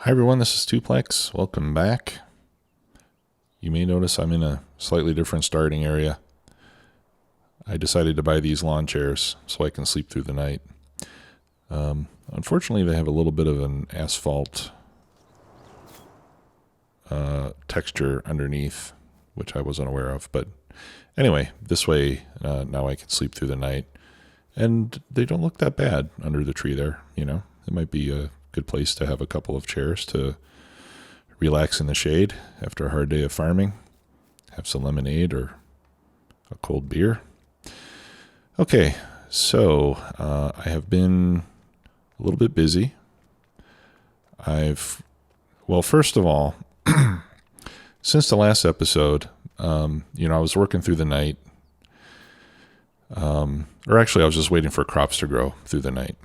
Hi everyone, this is Tuplex. Welcome back. You may notice I'm in a slightly different starting area. I decided to buy these lawn chairs so I can sleep through the night. Unfortunately, they have a little bit of an asphalt texture underneath, which I wasn't aware of. But anyway, this way now I can sleep through the night. And they don't look that bad under the tree there, you know. It might be a good place to have a couple of chairs to relax in the shade after a hard day of farming. Have some lemonade or a cold beer. Okay, so I have been a little bit busy. First of all, since the last episode, I was working through the night. Or actually, I was just waiting for crops to grow through the night.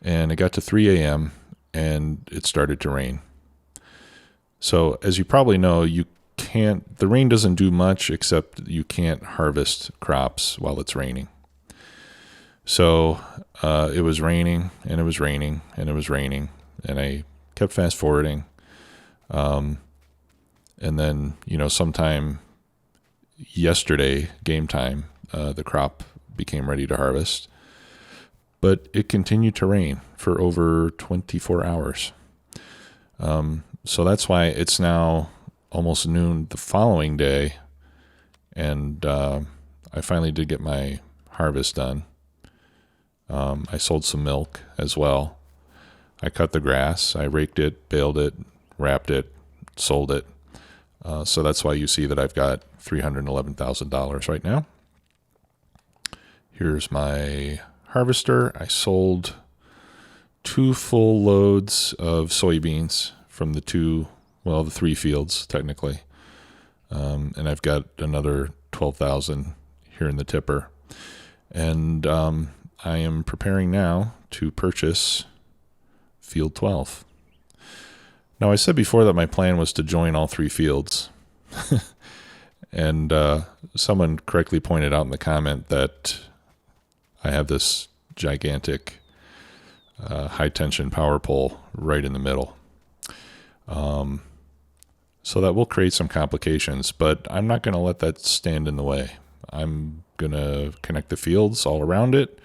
And it got to 3 a.m. and it started to rain. So as you probably know, the rain doesn't do much except you can't harvest crops while it's raining. So it was raining and it was raining and it was raining, and I kept fast forwarding. And then, sometime yesterday, game time, the crop became ready to harvest. But it continued to rain for over 24 hours. So that's why it's now almost noon the following day. And I finally did get my harvest done. I sold some milk as well. I cut the grass. I raked it, baled it, wrapped it, sold it. So that's why you see that I've got $311,000 right now. Here's my harvester. I sold 2 full loads of soybeans from the 3 fields technically. And I've got another 12,000 here in the tipper. And I am preparing now to purchase field 12. Now, I said before that my plan was to join all 3 fields. And someone correctly pointed out in the comment that I have this gigantic high-tension power pole right in the middle. So that will create some complications, but I'm not going to let that stand in the way. I'm going to connect the fields all around it,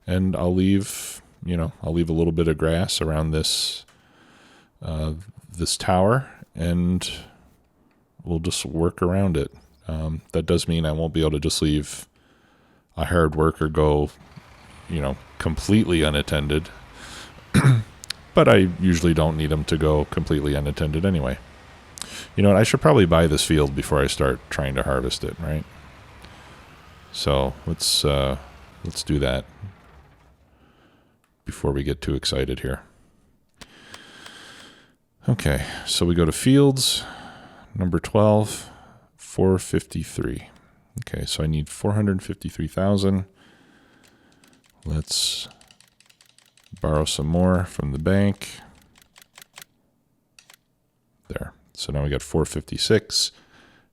and I'll leave a little bit of grass around this tower, and we'll just work around it. That does mean I won't be able to just leave a hired worker go, completely unattended. But I usually don't need them to go completely unattended anyway. You know what? I should probably buy this field before I start trying to harvest it, right? So let's do that before we get too excited here. Okay, so we go to fields, number 12, 453. Okay, so I need 453,000. Let's borrow some more from the bank. There. So now we got 456,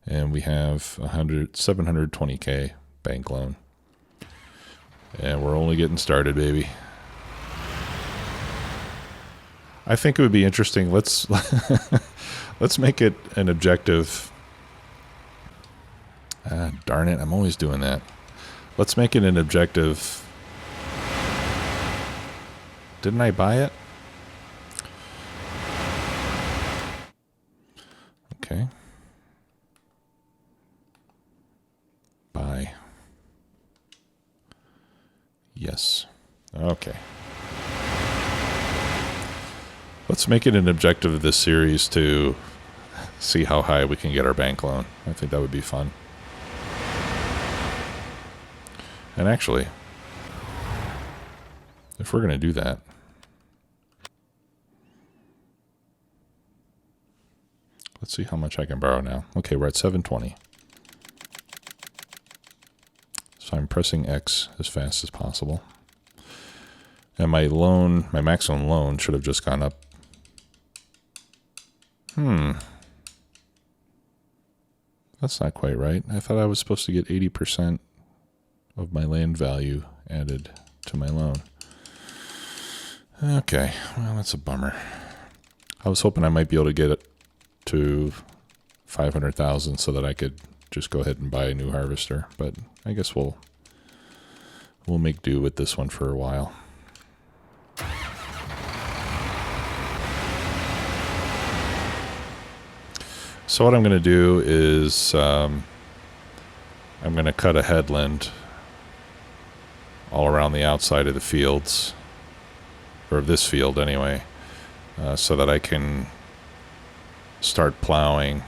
and we have 720K bank loan. And we're only getting started, baby. I think it would be interesting. Let's make it an objective. Darn it, I'm always doing that. Let's make it an objective. Didn't I buy it? Okay. Buy. Yes. Okay. Let's make it an objective of this series to see how high we can get our bank loan. I think that would be fun. And actually, if we're going to do that, let's see how much I can borrow now. Okay, we're at 720. So I'm pressing X as fast as possible. And my maximum loan should have just gone up. That's not quite right. I thought I was supposed to get 80% of my land value added to my loan. Okay, well, that's a bummer. I was hoping I might be able to get it to 500,000 so that I could just go ahead and buy a new harvester, but I guess we'll make do with this one for a while. So what I'm going to do is I'm going to cut a headland all around the outside of the fields, or of this field anyway, so that I can start plowing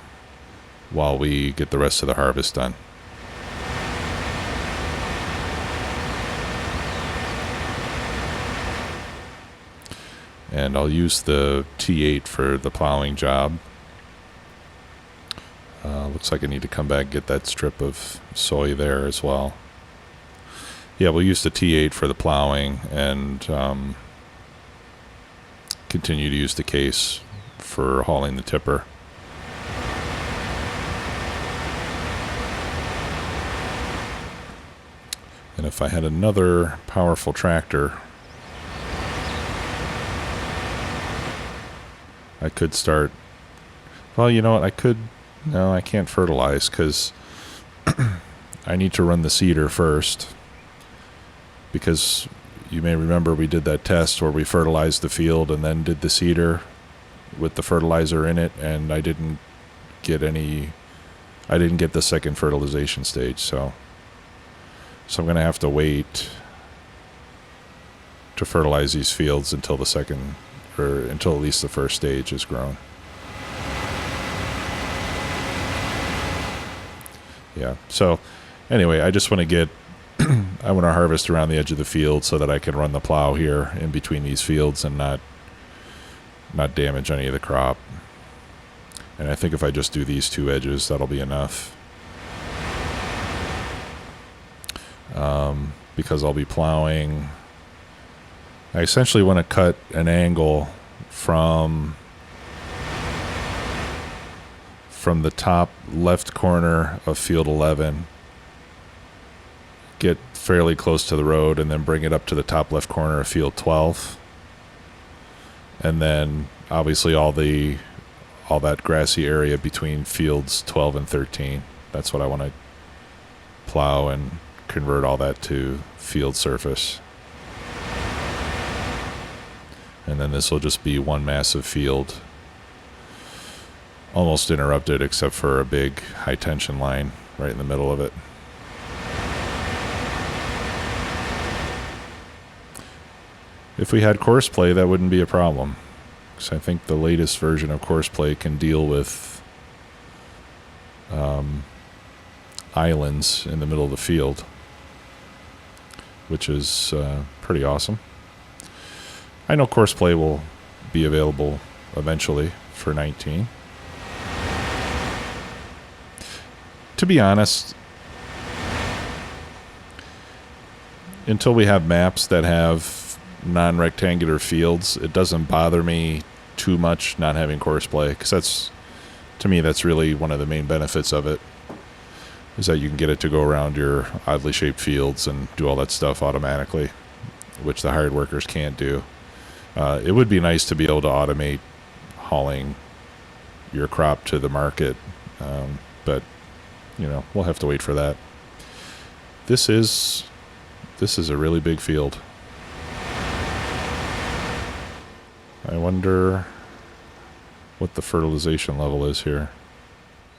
while we get the rest of the harvest done. And I'll use the T8 for the plowing job. Looks like I need to come back and get that strip of soy there as well. Yeah, we'll use the T8 for the plowing and continue to use the case for hauling the tipper. And if I had another powerful tractor, I could start... Well, you know what? I could... No, I can't fertilize because I need to run the seeder first. Because you may remember we did that test where we fertilized the field and then did the seeder with the fertilizer in it, and I didn't get the second fertilization stage, so I'm going to have to wait to fertilize these fields until until at least the first stage is grown. Yeah, so anyway, I just want to I want to harvest around the edge of the field so that I can run the plow here in between these fields and not damage any of the crop. And I think if I just do these two edges, that'll be enough. Because I'll be plowing. I essentially want to cut an angle from the top left corner of field 11, get fairly close to the road, and then bring it up to the top left corner of field 12. And then obviously all that grassy area between fields 12 and 13. That's what I want to plow and convert all that to field surface. And then this will just be one massive field, almost interrupted except for a big high tension line right in the middle of it. If we had course play, that wouldn't be a problem, because I think the latest version of course play can deal with islands in the middle of the field, which is pretty awesome. I know course play will be available eventually for 19. To be honest, until we have maps that have non-rectangular fields, it doesn't bother me too much not having course play, because to me that's really one of the main benefits of it, is that you can get it to go around your oddly shaped fields and do all that stuff automatically, which the hired workers can't do. It would be nice to be able to automate hauling your crop to the market, but we'll have to wait for that. This is a really big field. I wonder what the fertilization level is here.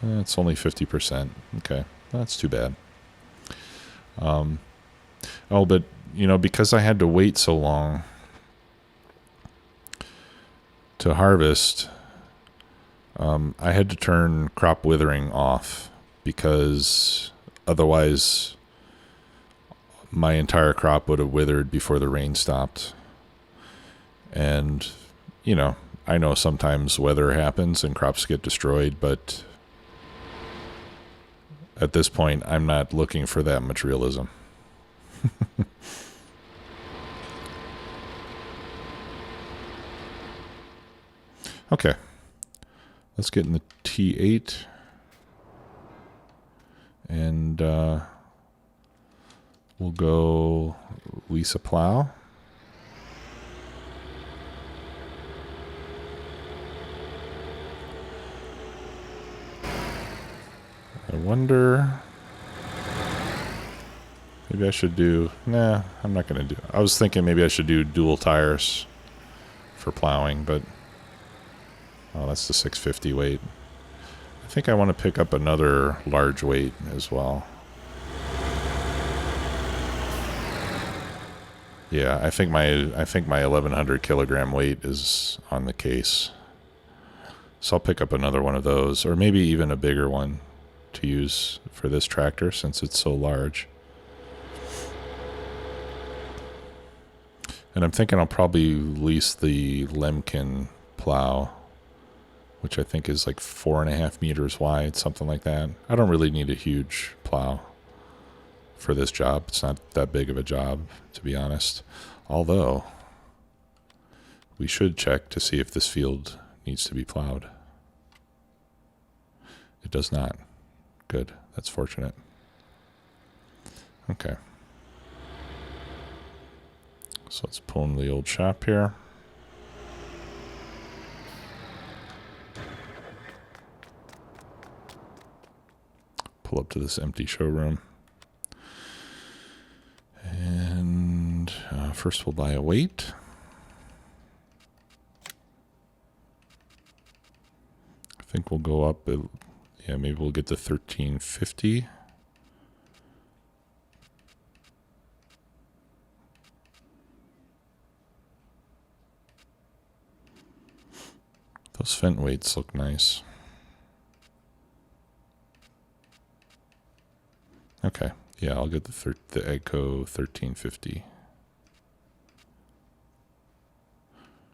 It's only 50%. Okay, that's too bad. But because I had to wait so long to harvest, I had to turn crop withering off, because otherwise my entire crop would have withered before the rain stopped. And I know sometimes weather happens and crops get destroyed, but at this point I'm not looking for that much realism. Okay, let's get in the T8 and we'll go Lisa plow. wonder... Maybe I should do... Nah, I'm not going to do... I was thinking maybe I should do dual tires for plowing, but... Oh, that's the 650 weight. I think I want to pick up another large weight as well. Yeah, I think my 1100 kilogram weight is on the case. So I'll pick up another one of those, or maybe even a bigger one to use for this tractor since it's so large. And I'm thinking I'll probably lease the Lemken plow, which I think is like 4.5 meters wide, something like that. I don't really need a huge plow for this job. It's not that big of a job, to be honest. Although, we should check to see if this field needs to be plowed. It does not. Good. That's fortunate. Okay. So let's pull in the old shop here. Pull up to this empty showroom. And first we'll buy a weight. I think we'll go up, yeah, maybe we'll get to 1350. Those Fent weights look nice. Okay, yeah, I'll get the Egco 1350.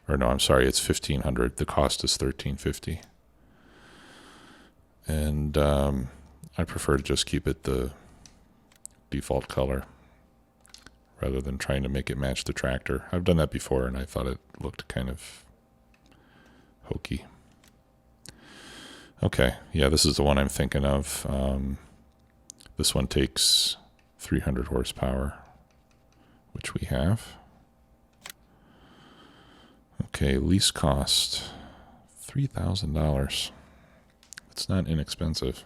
Or no, I'm sorry, it's 1500. The cost is 1350. And I prefer to just keep it the default color rather than trying to make it match the tractor. I've done that before and I thought it looked kind of hokey. Okay, yeah, this is the one I'm thinking of. This one takes 300 horsepower, which we have. Okay, lease cost $3,000. It's not inexpensive.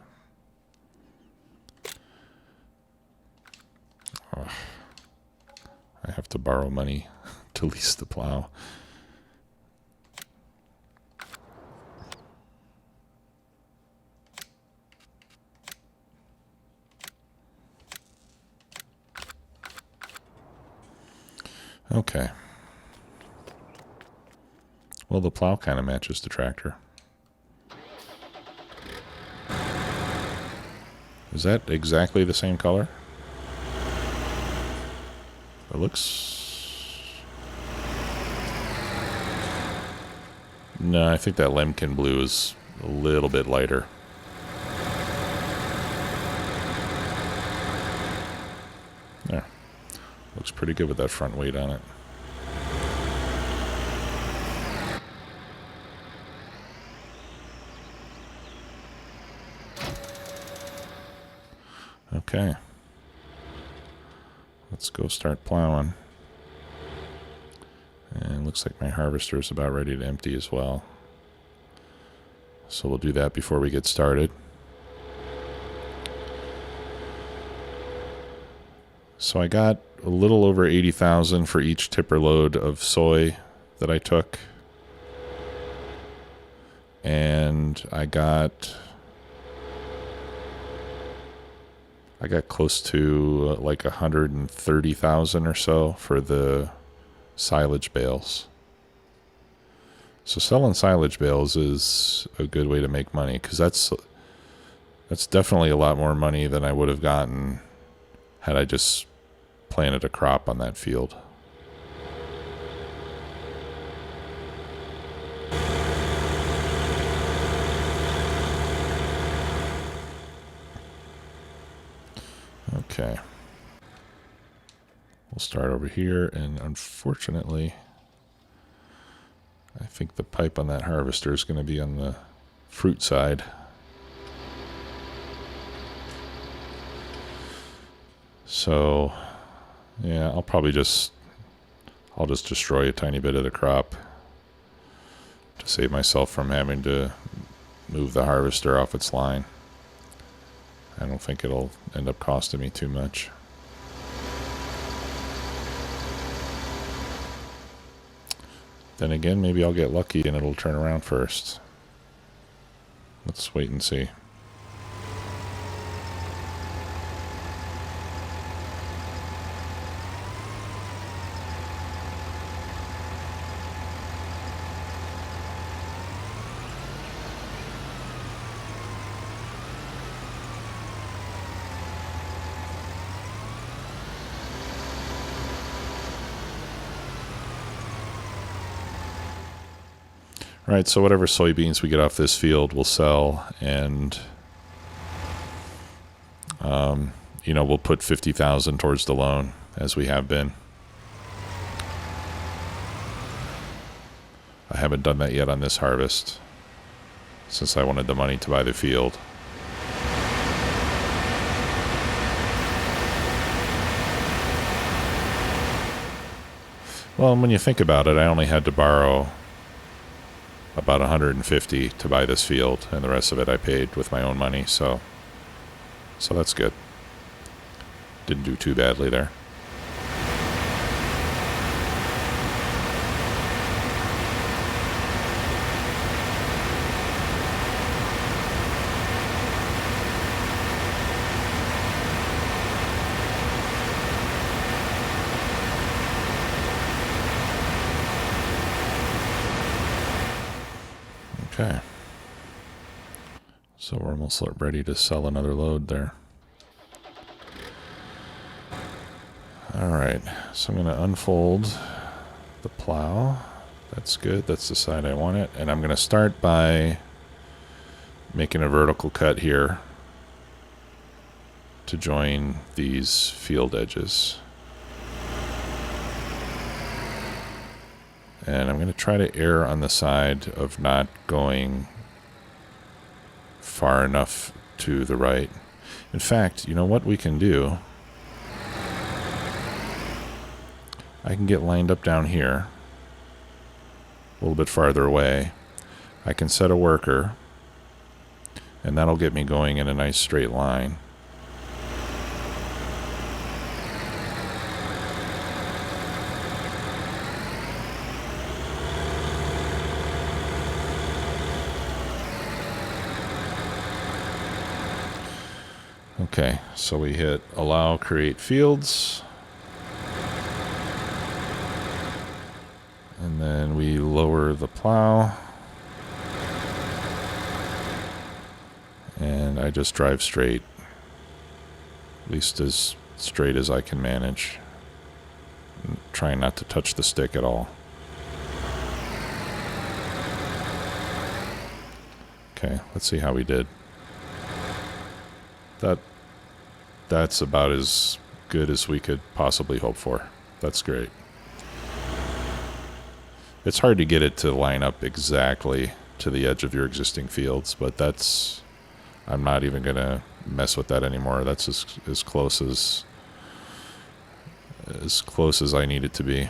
Oh, I have to borrow money to lease the plow. Okay. Well, the plow kind of matches the tractor. Is that exactly the same color? It looks... No, I think that Lemken blue is a little bit lighter. There. Looks pretty good with that front weight on it. Okay. Let's go start plowing. And looks like my harvester is about ready to empty as well. So we'll do that before we get started. So I got a little over 80,000 for each tipper load of soy that I took. And I got close to like 130,000 or so for the silage bales. So selling silage bales is a good way to make money, because that's definitely a lot more money than I would have gotten had I just planted a crop on that field. Okay. We'll start over here, and unfortunately, I think the pipe on that harvester is going to be on the fruit side. So, yeah, I'll just destroy a tiny bit of the crop to save myself from having to move the harvester off its line. I don't think it'll end up costing me too much. Then again, maybe I'll get lucky and it'll turn around first. Let's wait and see. Right, so whatever soybeans we get off this field we'll sell, and you know, we'll put $50,000 towards the loan, as we have been. I haven't done that yet on this harvest, since I wanted the money to buy the field. Well, when you think about it, I only had to borrow about $150 to buy this field, and the rest of it I paid with my own money, so that's good. Didn't do too badly there. Okay. So we're almost ready to sell another load there. Alright, so I'm going to unfold the plow. That's good, that's the side I want it. And I'm going to start by making a vertical cut here to join these field edges. And I'm going to try to err on the side of not going far enough to the right. In fact, you know what we can do? I can get lined up down here, a little bit farther away. I can set a worker, and that'll get me going in a nice straight line. Okay, so we hit allow create fields. And then we lower the plow. And I just drive straight. At least as straight as I can manage. I'm trying not to touch the stick at all. Okay, let's see how we did. That's about as good as we could possibly hope for. That's great. It's hard to get it to line up exactly to the edge of your existing fields, but I'm not even going to mess with that anymore. That's as close as I need it to be.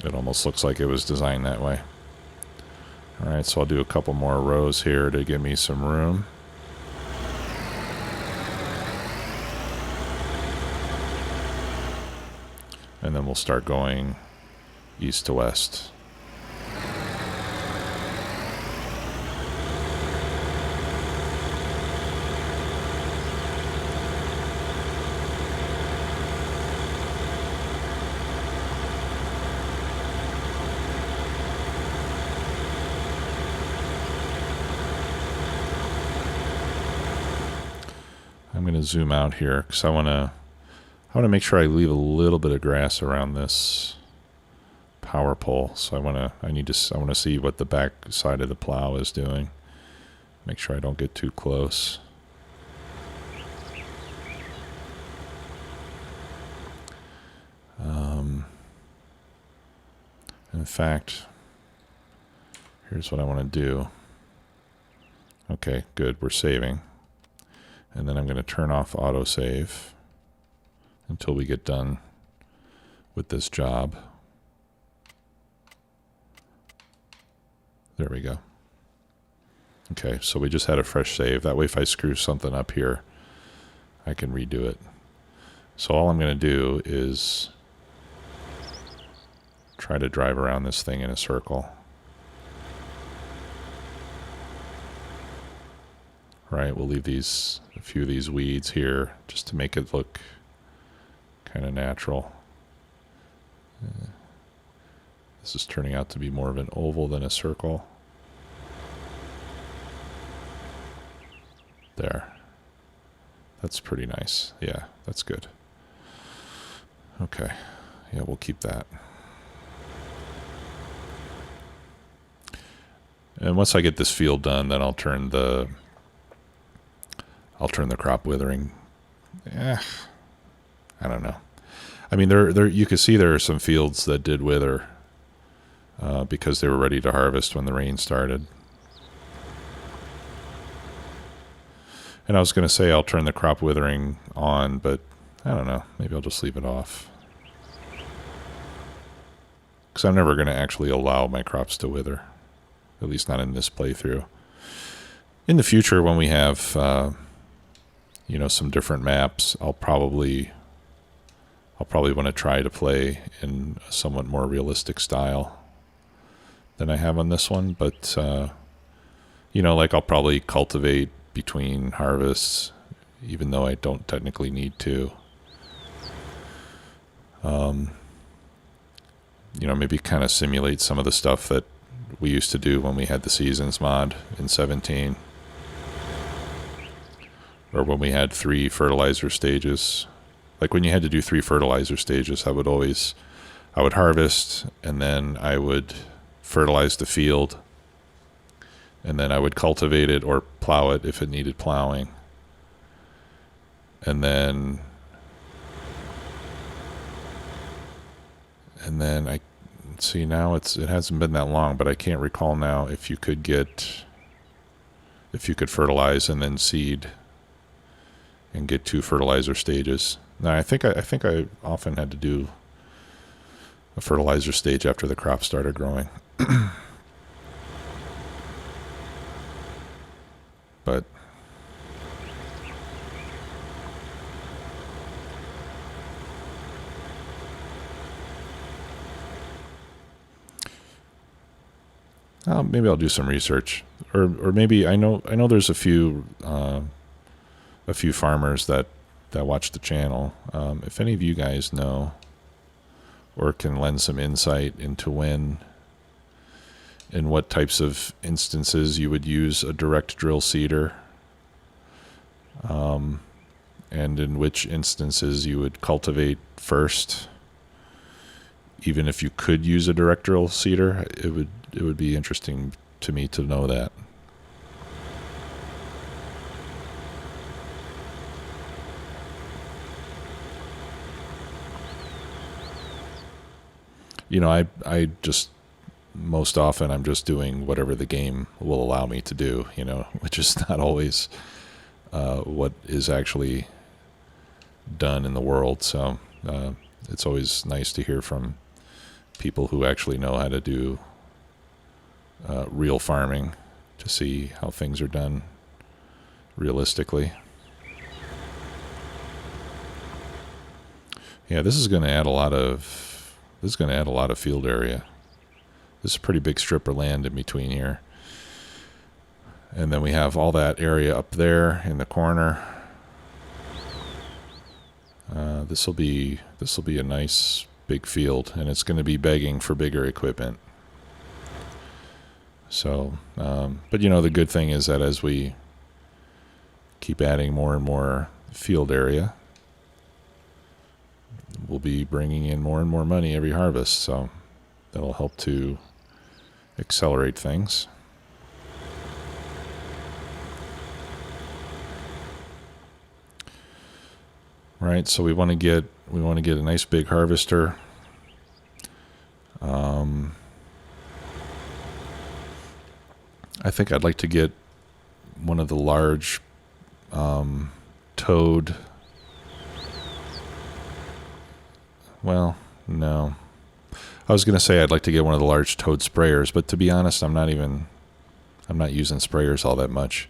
It almost looks like it was designed that way. All right, so I'll do a couple more rows here to give me some room. And then we'll start going east to west. I'm going to zoom out here because I want to make sure I leave a little bit of grass around this power pole. So I want to see what the back side of the plow is doing. Make sure I don't get too close. In fact, here's what I want to do. Okay, good, we're saving. And then I'm going to turn off autosave until we get done with this job. There we go. Okay, so we just had a fresh save. That way if I screw something up here, I can redo it. So all I'm going to do is try to drive around this thing in a circle. Right, we'll leave a few of these weeds here just to make it look kind of natural. This is turning out to be more of an oval than a circle. There. That's pretty nice. Yeah, that's good. Okay. Yeah, we'll keep that. And once I get this field done, then I'll turn the crop withering. I don't know. I mean, there you can see there are some fields that did wither because they were ready to harvest when the rain started. And I was going to say I'll turn the crop withering on, but I don't know. Maybe I'll just leave it off. Because I'm never going to actually allow my crops to wither. At least not in this playthrough. In the future, when we have, some different maps, I'll probably want to try to play in a somewhat more realistic style than I have on this one. But, I'll probably cultivate between harvests, even though I don't technically need to. Maybe kind of simulate some of the stuff that we used to do when we had the seasons mod in 17. Or when we had 3 fertilizer stages. Like when you had to do 3 fertilizer stages, I would harvest, and then I would fertilize the field, and then I would cultivate it or plow it if it needed plowing. And then I see now it hasn't been that long, but I can't recall now if you could fertilize and then seed and get 2 fertilizer stages. Now I think I often had to do a fertilizer stage after the crop started growing. But maybe I'll do some research, or maybe I know there's a few farmers that watch the channel. If any of you guys know or can lend some insight into when and what types of instances you would use a direct drill seeder, and in which instances you would cultivate first, even if you could use a direct drill seeder, it would be interesting to me to know that. I just, most often I'm just doing whatever the game will allow me to do, which is not always what is actually done in the world. So it's always nice to hear from people who actually know how to do real farming to see how things are done realistically. Yeah, this is going to add a lot of field area. This is a pretty big strip of land in between here. And then we have all that area up there in the corner. This will be a nice big field, and it's going to be begging for bigger equipment. So, but the good thing is that as we keep adding more and more field area, we'll be bringing in more and more money every harvest. So that'll help to accelerate things. Right, so we want to get a nice big harvester. I think I'd like to get one of the large toad. Well, no. I was going to say I'd like to get one of the large toad sprayers, but to be honest, I'm not even I'm not using sprayers all that much.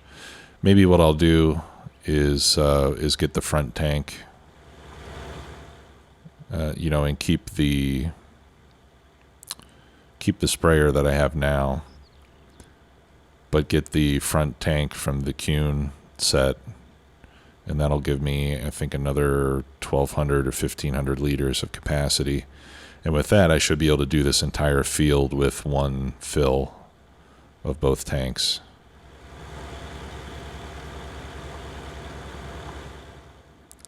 Maybe what I'll do is get the front tank, and keep the sprayer that I have now, but get the front tank from the Kuhn set, and that'll give me, I think, another 1,200 or 1,500 liters of capacity. And with that, I should be able to do this entire field with one fill of both tanks.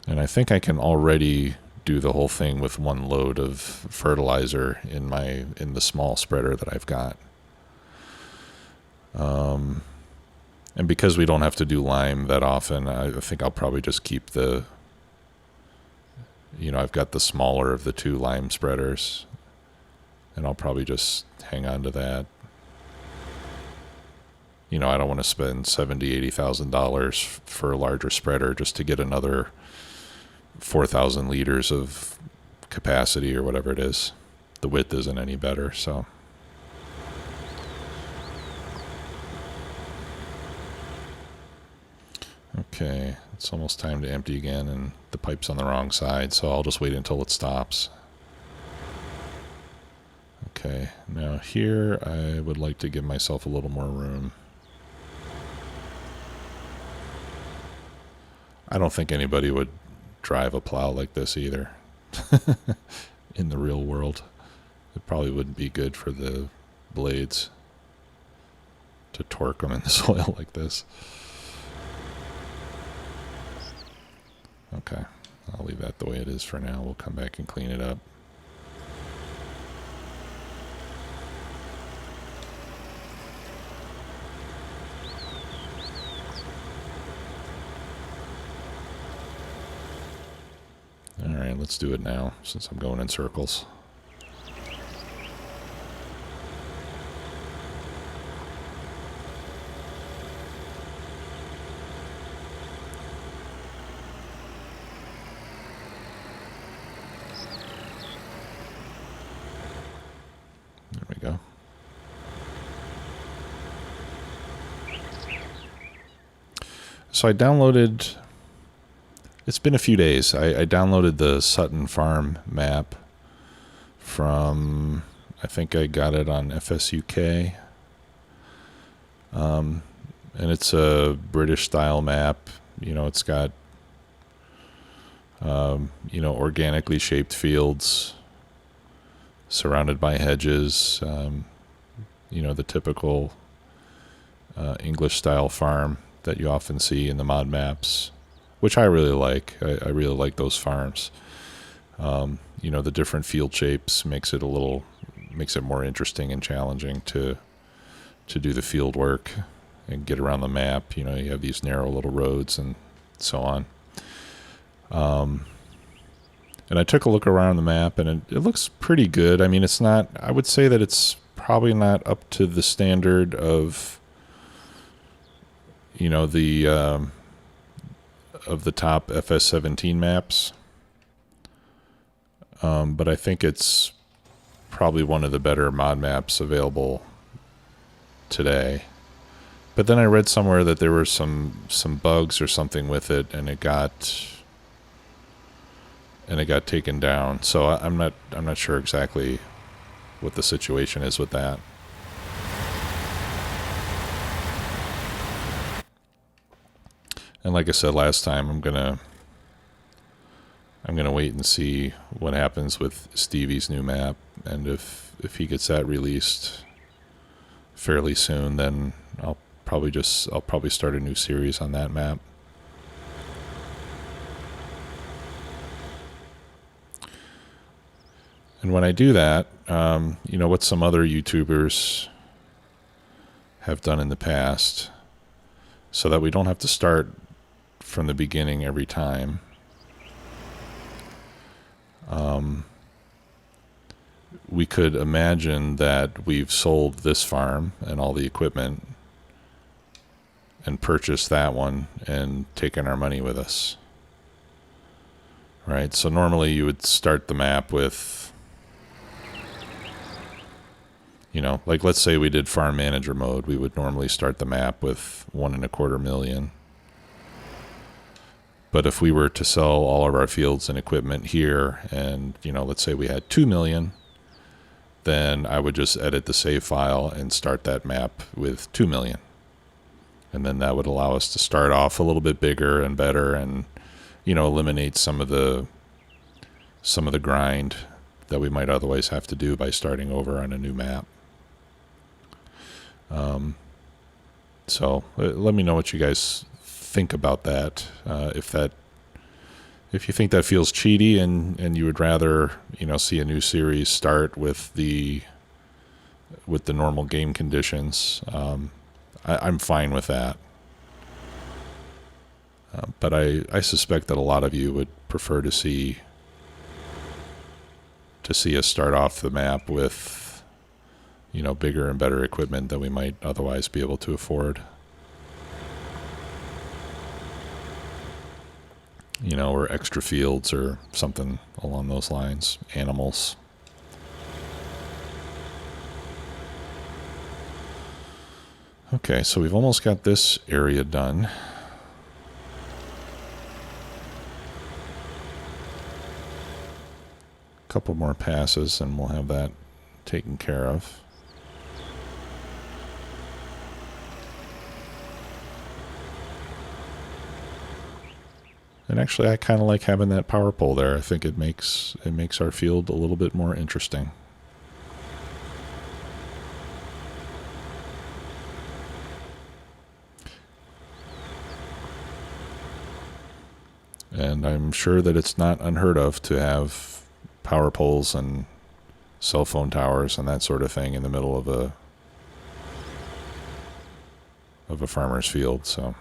And I think I can already do the whole thing with one load of fertilizer in the small spreader that I've got. And because we don't have to do lime that often, I think I'll probably just keep I've got the smaller of the two lime spreaders, and I'll probably just hang on to that. I don't want to spend $70,000, $80,000 for a larger spreader just to get another 4,000 liters of capacity or whatever it is. The width isn't any better, so. Okay, it's almost time to empty again, and the pipe's on the wrong side, so I'll just wait until it stops. Okay, now here I would like to give myself a little more room. I don't think anybody would drive a plow like this either in the real world. It probably wouldn't be good for the blades to torque them in the soil like this. Okay, I'll leave that the way it is for now. We'll come back and clean it up. Alright, let's do it now, since I'm going in circles. There we go. So I downloaded... It's been a few days. I downloaded the Sutton Farm map from, I think I got it on FSUK. And it's a British style map. It's got, organically shaped fields surrounded by hedges. The typical English style farm that you often see in the mod maps, which I really like. I really like those farms. The different field shapes makes it more interesting and challenging to do the field work and get around the map. You have these narrow little roads and so on. And I took a look around the map, and it looks pretty good. I mean, it's not, I would say that it's probably not up to the standard of, of the top FS17 maps. But I think it's probably one of the better mod maps available today. But then I read somewhere that there were some bugs or something with it, and it got taken down. So I'm not sure exactly what the situation is with that. And like I said last time, I'm gonna wait and see what happens with Stevie's new map, and if he gets that released fairly soon, then I'll probably start a new series on that map. And when I do that, what some other YouTubers have done in the past, so that we don't have to start from the beginning every time. We could imagine that we've sold this farm and all the equipment and purchased that one and taken our money with us. Right? So normally you would start the map with Like let's say we did farm manager mode, we would normally start the map with 1.25 million. But if we were to sell all of our fields and equipment here and, let's say we had 2 million, then I would just edit the save file and start that map with 2 million. And then that would allow us to start off a little bit bigger and better and, eliminate some of the grind that we might otherwise have to do by starting over on a new map. So let me know what you guys think about that. If you think that feels cheaty and you would rather, see a new series start with the normal game conditions, I'm fine with that. But I suspect that a lot of you would prefer to see us start off the map with, bigger and better equipment than we might otherwise be able to afford. Or extra fields or something along those lines. Animals. Okay, so we've almost got this area done. A couple more passes and we'll have that taken care of. And actually, I kind of like having that power pole there. I think it makes our field a little bit more interesting. And I'm sure that it's not unheard of to have power poles and cell phone towers and that sort of thing in the middle of a farmer's field. So.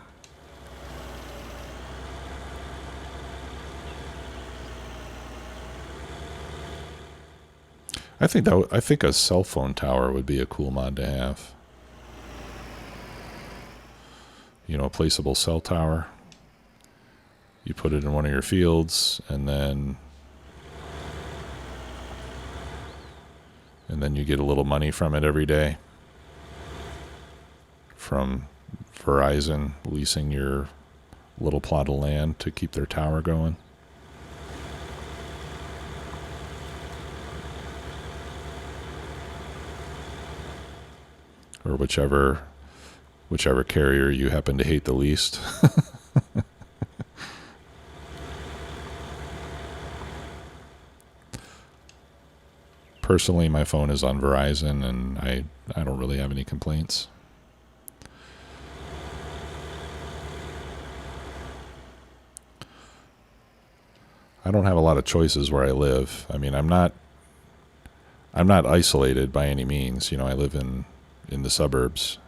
I think a cell phone tower would be a cool mod to have. A placeable cell tower. You put it in one of your fields, and then you get a little money from it every day. From Verizon leasing your little plot of land to keep their tower going. Or whichever carrier you happen to hate the least. Personally, my phone is on Verizon, and I don't really have any complaints. I don't have a lot of choices where I live. I mean, I'm not isolated by any means. I live in the suburbs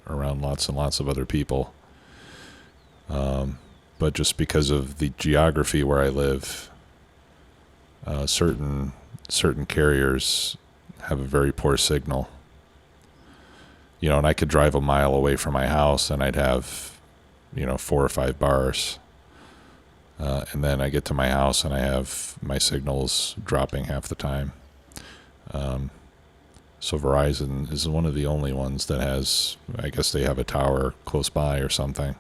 around lots and lots of other people. But just because of the geography where I live, certain carriers have a very poor signal. And I could drive a mile away from my house and I'd have, 4 or 5 bars. And then I get to my house and I have my signals dropping half the time. So Verizon is one of the only ones that has, I guess they have a tower close by or something.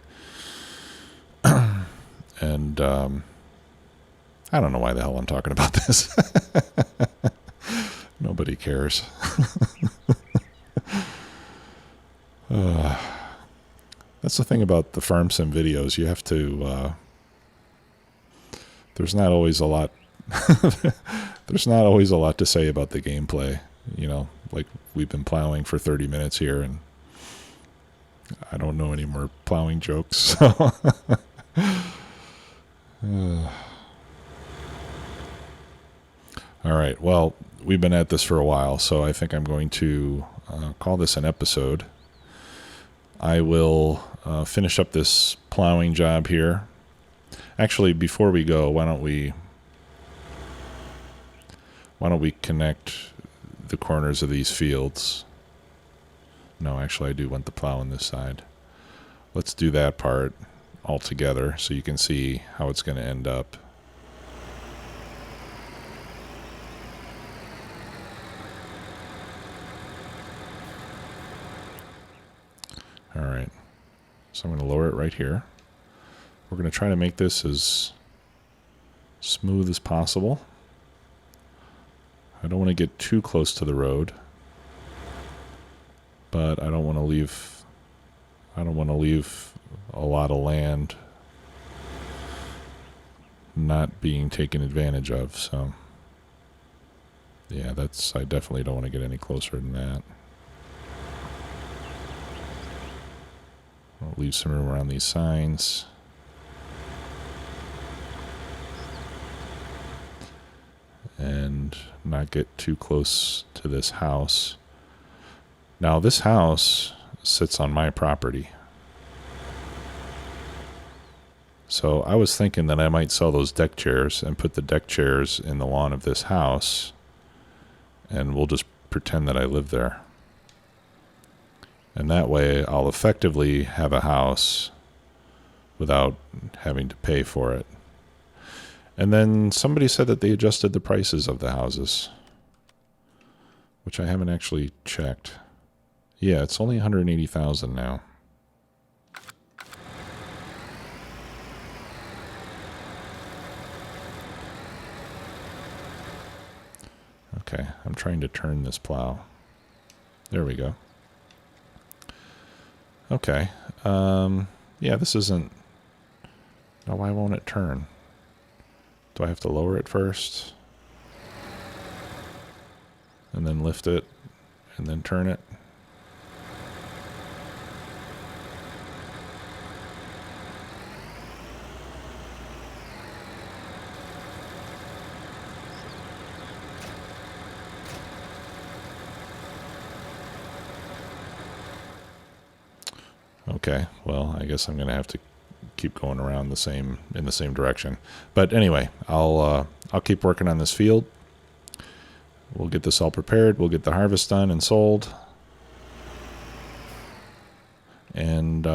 And I don't know why the hell I'm talking about this. Nobody cares. That's the thing about the farm sim videos. You have to... there's not always a lot... there's not always a lot to say about the gameplay. Like we've been plowing for 30 minutes here, and I don't know any more plowing jokes. So all right. Well, we've been at this for a while, so I think I'm going to call this an episode. I will finish up this plowing job here. Actually, before we go, why don't we connect the corners of these fields? No, actually, I do want the plow on this side. Let's do that part all together so you can see how it's going to end up. All right. So I'm going to lower it right here. We're going to try to make this as smooth as possible. I don't want to get too close to the road, but I don't want to leave a lot of land not being taken advantage of. So yeah, I definitely don't want to get any closer than that. I'll leave some room around these signs. And not get too close to this house. Now, this house sits on my property. So I was thinking that I might sell those deck chairs and put the deck chairs in the lawn of this house, and we'll just pretend that I live there. And that way I'll effectively have a house without having to pay for it. And then somebody said that they adjusted the prices of the houses, which I haven't actually checked. Yeah, it's only $180,000 now. Okay, I'm trying to turn this plow. There we go. Okay. Yeah, this isn't... Now, why won't it turn? Do I have to lower it first? And then lift it? And then turn it? Okay, well, I guess I'm going to have to keep going around in the same direction. But anyway, I'll keep working on this field. We'll get this all prepared. We'll get the harvest done and sold. And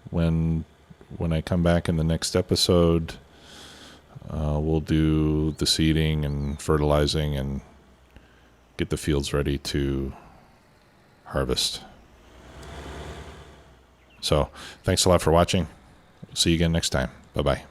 when I come back in the next episode, we'll do the seeding and fertilizing and get the fields ready to harvest. So, thanks a lot for watching. See you again next time. Bye-bye.